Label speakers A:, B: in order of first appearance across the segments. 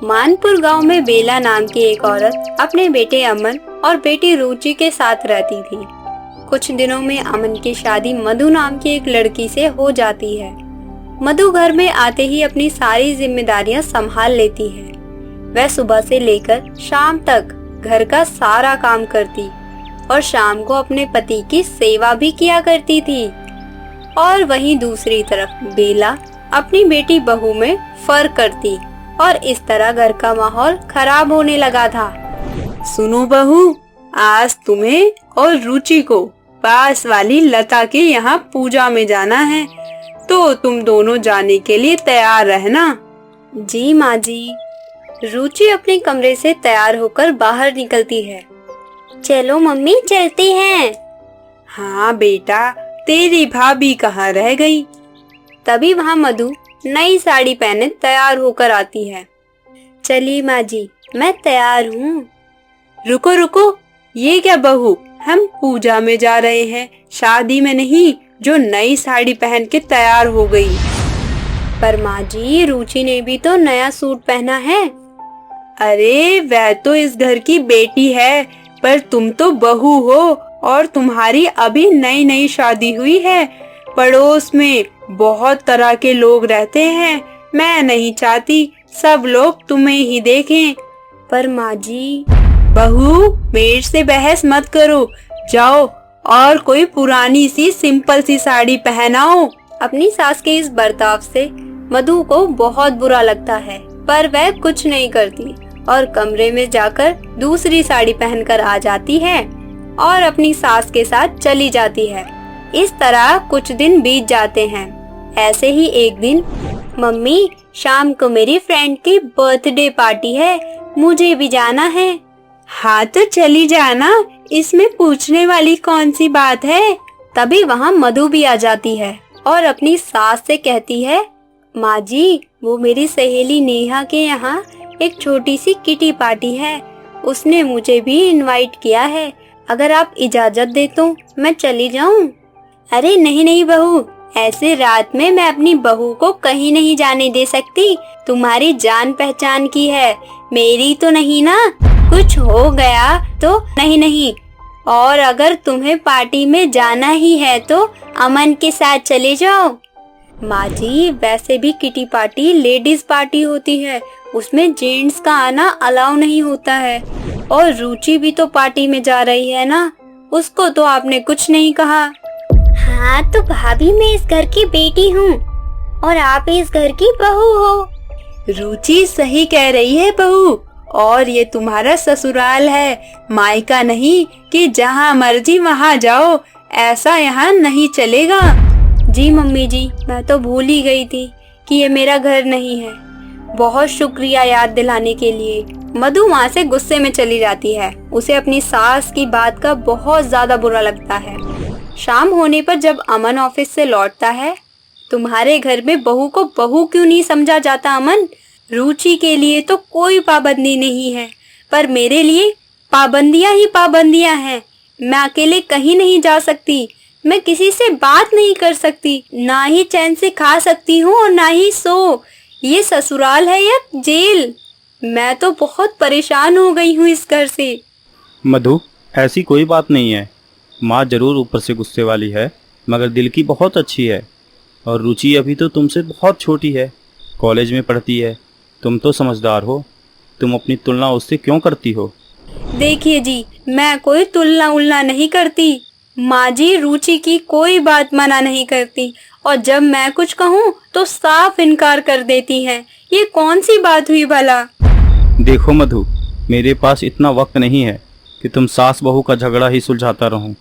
A: मानपुर गांव में बेला नाम की एक औरत अपने बेटे अमन और बेटी रुचि के साथ रहती थी। कुछ दिनों में अमन की शादी मधु नाम की एक लड़की से हो जाती है। मधु घर में आते ही अपनी सारी जिम्मेदारियां संभाल लेती है। वह सुबह से लेकर शाम तक घर का सारा काम करती और शाम को अपने पति की सेवा भी किया करती थी। और वहीं दूसरी तरफ बेला अपनी बेटी बहू में फर्क करती और इस तरह घर का माहौल खराब होने लगा था।
B: सुनो बहू, आज तुम्हें और रुचि को पास वाली लता के यहाँ पूजा में जाना है, तो तुम दोनों जाने के लिए तैयार रहना।
A: जी माँ जी। रुचि अपने कमरे से तैयार होकर बाहर निकलती है। चलो मम्मी, चलते हैं।
B: हाँ बेटा, तेरी भाभी कहाँ रह गई?
A: तभी वहाँ मधु नई साड़ी पहने तैयार होकर आती है। चलिए माँ जी, मैं तैयार हूँ।
B: रुको रुको, ये क्या बहू, हम पूजा में जा रहे हैं, शादी में नहीं, जो नई साड़ी पहन के तैयार हो गई।
A: पर माँ जी, रुचि ने भी तो नया सूट पहना है।
B: अरे वह तो इस घर की बेटी है, पर तुम तो बहू हो और तुम्हारी अभी नई नई शादी हुई है। पड़ोस में बहुत तरह के लोग रहते हैं, मैं नहीं चाहती सब लोग तुम्हें ही देखें।
A: पर माँ जी।
B: बहू, मेरे से बहस मत करो, जाओ और कोई पुरानी सी सिंपल सी साड़ी पहनाओ।
A: अपनी सास के इस बर्ताव से मधु को बहुत बुरा लगता है, पर वह कुछ नहीं करती और कमरे में जाकर दूसरी साड़ी पहनकर आ जाती है और अपनी सास के साथ चली जाती है। इस तरह कुछ दिन बीत जाते हैं। ऐसे ही एक दिन, मम्मी शाम को मेरी फ्रेंड की बर्थडे पार्टी है, मुझे भी जाना है।
B: हाँ तो चली जाना, इसमें पूछने वाली कौन सी बात है।
A: तभी वहाँ मधु भी आ जाती है और अपनी सास से कहती है, माँ जी, वो मेरी सहेली नेहा के यहाँ एक छोटी सी किटी पार्टी है, उसने मुझे भी इनवाइट किया है, अगर आप इजाजत दे तो मैं चली जाऊँ। अरे नहीं नहीं बहू, ऐसे रात में मैं अपनी बहू को कहीं नहीं जाने दे सकती, तुम्हारी जान पहचान की है, मेरी तो नहीं ना, कुछ हो गया तो। नहीं नहीं, और अगर तुम्हें पार्टी में जाना ही है तो अमन के साथ चले जाओ। माँ जी, वैसे भी किटी पार्टी लेडीज पार्टी होती है, उसमें जेंट्स का आना अलाउ नहीं होता है। और रुचि भी तो पार्टी में जा रही है ना, उसको तो आपने कुछ नहीं कहा। हाँ तो भाभी, मैं इस घर की बेटी हूँ और आप इस घर की बहू हो।
B: रुचि सही कह रही है बहू, और ये तुम्हारा ससुराल है, मायका नहीं कि जहाँ मर्जी वहाँ जाओ, ऐसा यहाँ नहीं चलेगा।
A: जी मम्मी जी, मैं तो भूल ही गई थी कि ये मेरा घर नहीं है। बहुत शुक्रिया याद दिलाने के लिए। मधु वहाँ से गुस्से में चली जाती है। उसे अपनी सास की बात का बहुत ज्यादा बुरा लगता है। शाम होने पर जब अमन ऑफिस से लौटता है, तुम्हारे घर में बहू को बहू क्यों नहीं समझा जाता अमन? रुचि के लिए तो कोई पाबंदी नहीं है, पर मेरे लिए पाबंदियां ही पाबंदियां हैं। मैं अकेले कहीं नहीं जा सकती, मैं किसी से बात नहीं कर सकती, ना ही चैन से खा सकती हूँ और ना ही सो। ये ससुराल है या जेल? मैं तो बहुत परेशान हो गई हूँ इस घर से।
C: मधु, ऐसी कोई बात नहीं है। माँ जरूर ऊपर से गुस्से वाली है, मगर दिल की बहुत अच्छी है। और रुचि अभी तो तुमसे बहुत छोटी है, कॉलेज में पढ़ती है, तुम तो समझदार हो, तुम अपनी तुलना उससे क्यों करती हो?
A: देखिए जी, मैं कोई तुलना उलना नहीं करती। माँ जी रुचि की कोई बात मना नहीं करती, और जब मैं कुछ कहूँ तो साफ इनकार कर देती हैं। ये कौन सी बात हुई भला?
C: देखो मधु, मेरे पास इतना वक्त नहीं है कि तुम सास बहू का झगड़ा ही सुलझाता रहूं।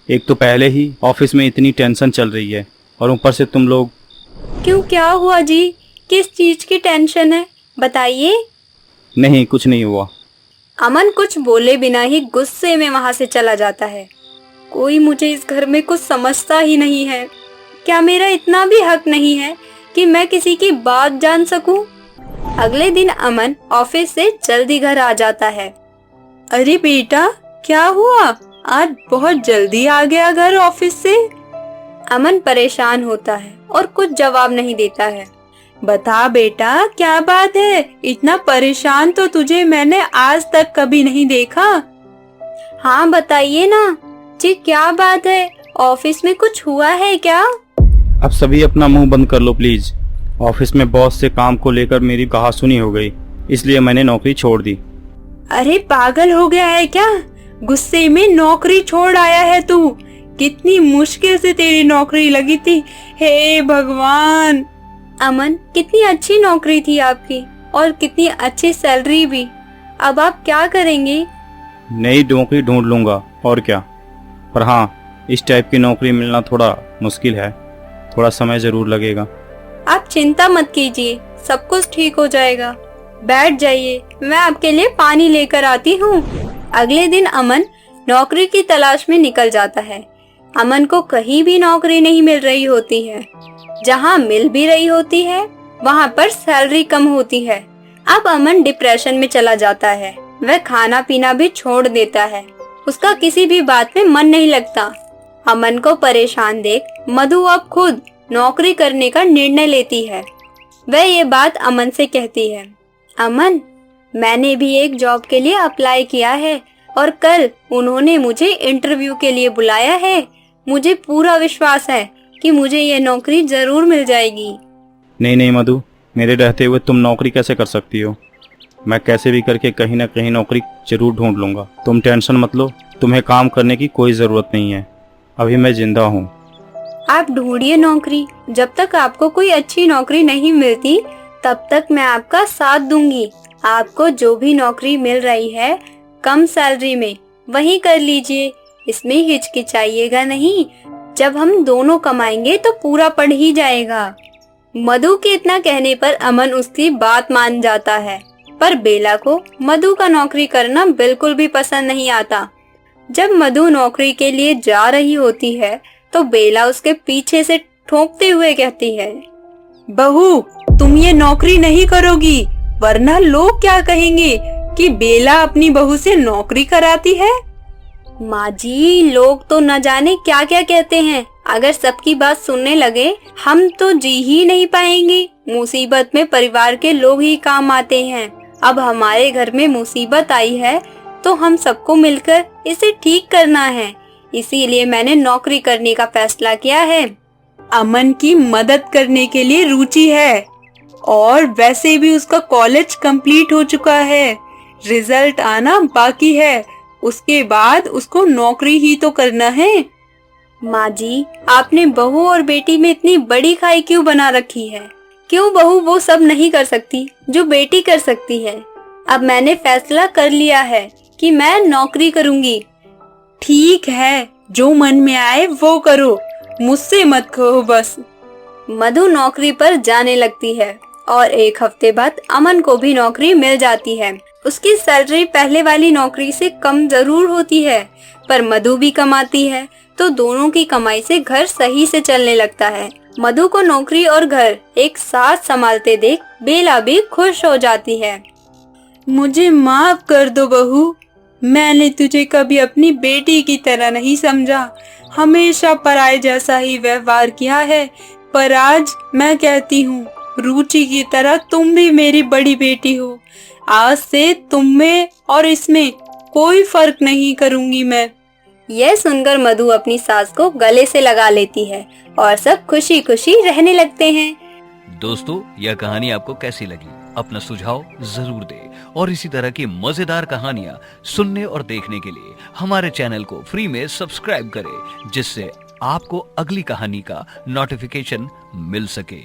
C: एक तो पहले ही ऑफिस में इतनी टेंशन चल रही है, और ऊपर से तुम लोग।
A: क्यों, क्या हुआ जी? किस चीज की टेंशन है, बताइए।
C: नहीं, कुछ नहीं हुआ।
A: अमन कुछ बोले बिना ही गुस्से में वहाँ से चला जाता है। कोई मुझे इस घर में कुछ समझता ही नहीं है। क्या मेरा इतना भी हक नहीं है कि मैं किसी की बात जान सकूं? अगले दिन अमन ऑफिस से जल्दी घर आ जाता है।
B: अरे बेटा, क्या हुआ? आज बहुत जल्दी आ गया घर ऑफिस से।
A: अमन परेशान होता है और कुछ जवाब नहीं देता है।
B: बता बेटा, क्या बात है? इतना परेशान तो तुझे मैंने आज तक कभी नहीं देखा।
A: हाँ बताइए ना जी, क्या बात है? ऑफिस में कुछ हुआ है क्या?
C: अब सभी अपना मुंह बंद कर लो प्लीज। ऑफिस में बॉस से काम को लेकर मेरी कहासुनी हो गई, इसलिए मैंने नौकरी छोड़ दी।
B: अरे पागल हो गया है क्या? गुस्से में नौकरी छोड़ आया है तू? कितनी मुश्किल से तेरी नौकरी लगी थी। हे भगवान।
A: अमन, कितनी अच्छी नौकरी थी आपकी और कितनी अच्छी सैलरी भी। अब आप क्या करेंगे?
C: नई नौकरी ढूंढ लूंगा और क्या। पर हाँ, इस टाइप की नौकरी मिलना थोड़ा मुश्किल है, थोड़ा समय जरूर लगेगा।
A: आप चिंता मत कीजिए, सब कुछ ठीक हो जाएगा। बैठ जाइए, मैं आपके लिए पानी लेकर आती हूँ। अगले दिन अमन नौकरी की तलाश में निकल जाता है। अमन को कहीं भी नौकरी नहीं मिल रही होती है। जहाँ मिल भी रही होती है वहाँ पर सैलरी कम होती है। अब अमन डिप्रेशन में चला जाता है। वह खाना पीना भी छोड़ देता है। उसका किसी भी बात में मन नहीं लगता। अमन को परेशान देख मधु अब खुद नौकरी करने का निर्णय लेती है। वह ये बात अमन से कहती है, अमन, मैंने भी एक जॉब के लिए अप्लाई किया है और कल उन्होंने मुझे इंटरव्यू के लिए बुलाया है। मुझे पूरा विश्वास है कि मुझे ये नौकरी जरूर मिल जाएगी।
C: नहीं नहीं मधु, मेरे रहते हुए तुम नौकरी कैसे कर सकती हो? मैं कैसे भी करके कहीं ना कहीं नौकरी जरूर ढूंढ लूंगा। तुम टेंशन मत लो, तुम्हें काम करने की कोई जरूरत नहीं है। अभी मैं जिंदा हूँ।
A: आप ढूंढिए नौकरी। जब तक आपको कोई अच्छी नौकरी नहीं मिलती तब तक मैं आपका साथ दूंगी। आपको जो भी नौकरी मिल रही है कम सैलरी में, वही कर लीजिए। इसमें हिचकिचाइएगा नहीं। जब हम दोनों कमाएंगे तो पूरा पड़ ही जाएगा। मधु के इतना कहने पर अमन उसकी बात मान जाता है। पर बेला को मधु का नौकरी करना बिल्कुल भी पसंद नहीं आता। जब मधु नौकरी के लिए जा रही होती है तो बेला उसके पीछे से ठोकते हुए कहती है,
B: बहू, तुम ये नौकरी नहीं करोगी, वरना लोग क्या कहेंगे कि बेला अपनी बहू से नौकरी कराती है।
A: माँ जी, लोग तो न जाने क्या क्या कहते हैं। अगर सबकी बात सुनने लगे हम तो जी ही नहीं पाएंगे। मुसीबत में परिवार के लोग ही काम आते हैं। अब हमारे घर में मुसीबत आई है तो हम सबको मिलकर इसे ठीक करना है। इसीलिए मैंने नौकरी करने का फैसला किया है।
B: अमन की मदद करने के लिए रुचि है और वैसे भी उसका कॉलेज कंप्लीट हो चुका है। रिजल्ट आना बाकी है, उसके बाद उसको नौकरी ही तो करना है।
A: माँ जी, आपने बहू और बेटी में इतनी बड़ी खाई क्यों बना रखी है? क्यों बहू वो सब नहीं कर सकती जो बेटी कर सकती है? अब मैंने फैसला कर लिया है कि मैं नौकरी करूँगी।
B: ठीक है, जो मन में आए वो करो, मुझसे मत कहो बस।
A: मधु नौकरी पर जाने लगती है और एक हफ्ते बाद अमन को भी नौकरी मिल जाती है। उसकी सैलरी पहले वाली नौकरी से कम जरूर होती है, पर मधु भी कमाती है तो दोनों की कमाई से घर सही से चलने लगता है। मधु को नौकरी और घर एक साथ संभालते देख बेला भी खुश हो जाती है।
B: मुझे माफ कर दो बहू, मैंने तुझे कभी अपनी बेटी की तरह नहीं समझा। हमेशा पराये जैसा ही व्यवहार किया है। पर आज मैं कहती हूँ, रुचि की तरह तुम भी मेरी बड़ी बेटी हो। आज से तुम में और इसमें कोई फर्क नहीं करूँगी मैं।
A: यह सुनकर मधु अपनी सास को गले से लगा लेती है और सब खुशी खुशी रहने लगते हैं।
D: दोस्तों, यह कहानी आपको कैसी लगी? अपना सुझाव जरूर दें और इसी तरह की मजेदार कहानियां सुनने और देखने के लिए हमारे चैनल को फ्री में सब्सक्राइब करें, जिससे आपको अगली कहानी का नोटिफिकेशन मिल सके।